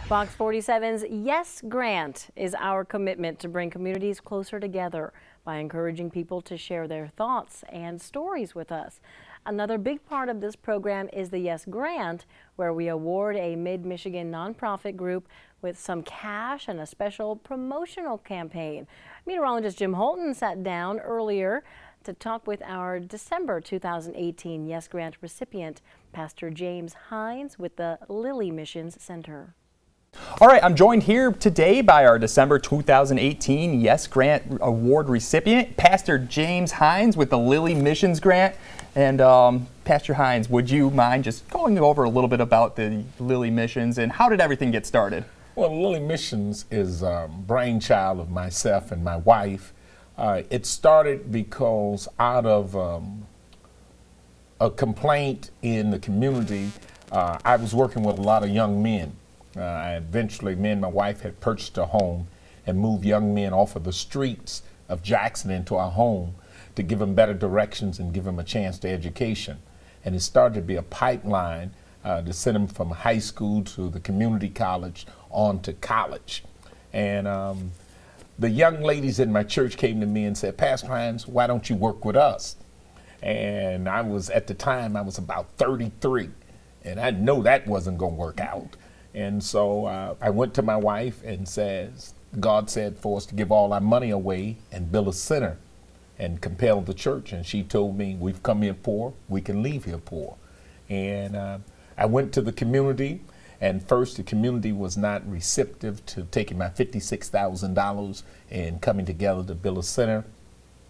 Fox 47's Yes Grant is our commitment to bring communities closer together by encouraging people to share their thoughts and stories with us. Another big part of this program is the Yes Grant, where we award a Mid-Michigan nonprofit group with some cash and a special promotional campaign. Meteorologist Jim Holton sat down earlier to talk with our December 2018 Yes Grant recipient, Pastor James Hines with the Lilly Missions Center. All right, I'm joined here today by our December 2018 Yes Grant Award recipient, Pastor James Hines with the Lilly Missions Grant. And Pastor Hines, would you mind just going over a little bit about the Lilly Missions and how did everything get started? Well, Lilly Missions is a brainchild of myself and my wife. It started because out of a complaint in the community, I was working with a lot of young men. Eventually, me and my wife had purchased a home and moved young men off of the streets of Jackson into our home to give them better directions and give them a chance to education. And it started to be a pipeline to send them from high school to the community college on to college. And the young ladies in my church came to me and said, Pastor Hines, why don't you work with us? And I was, at the time, I was about 33, and I know that wasn't going to work out. And so I went to my wife and says, God said for us to give all our money away and build a center and compel the church. And she told me, we've come here poor, we can leave here poor. And I went to the community, and first the community was not receptive to taking my $56,000 and coming together to build a center.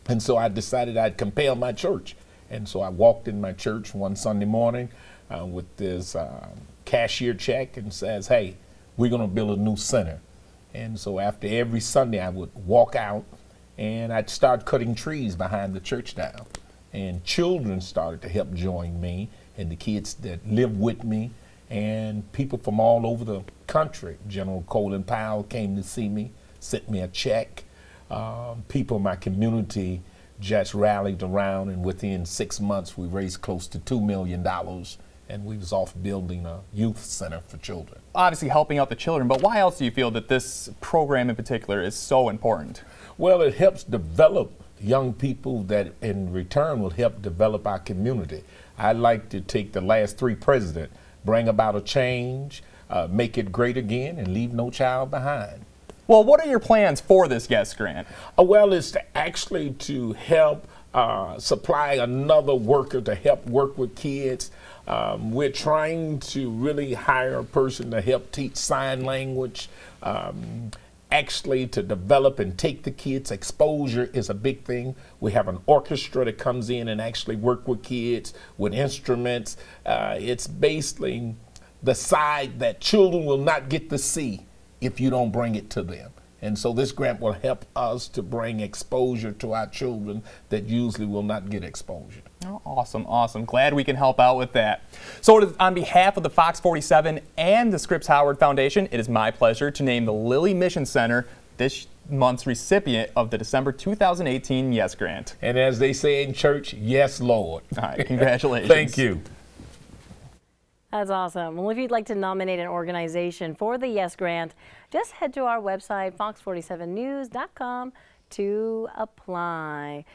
And so I decided I'd compel my church. And so I walked in my church one Sunday morning with this cashier check and says, hey, we're going to build a new center. And so after every Sunday I would walk out and I'd start cutting trees behind the church now. And children started to help join me, and the kids that live with me, and people from all over the country. General Colin Powell came to see me, sent me a check. People in my community just rallied around, and within 6 months we raised close to $2 million. And we was off building a youth center for children. Obviously helping out the children, but why else do you feel that this program in particular is so important? Well, it helps develop young people that in return will help develop our community. I'd like to take the last 3 presidents, bring about a change, make it great again, and leave no child behind. Well, what are your plans for this Yes Grant? Well, it's actually to help supply another worker to help work with kids. We're trying to really hire a person to help teach sign language, actually to develop and take the kids. Exposure is a big thing. We have an orchestra that comes in and actually work with kids with instruments. It's basically the side that children will not get to see if you don't bring it to them. And so this grant will help us to bring exposure to our children that usually will not get exposure. Oh, awesome, awesome. Glad we can help out with that. So on behalf of the Fox 47 and the Scripps Howard Foundation, it is my pleasure to name the Lilly Mission Center this month's recipient of the December 2018 Yes Grant. And as they say in church, yes, Lord. All right, congratulations. Thank you. That's awesome. Well, if you'd like to nominate an organization for the Yes Grant, just head to our website, fox47news.com, to apply.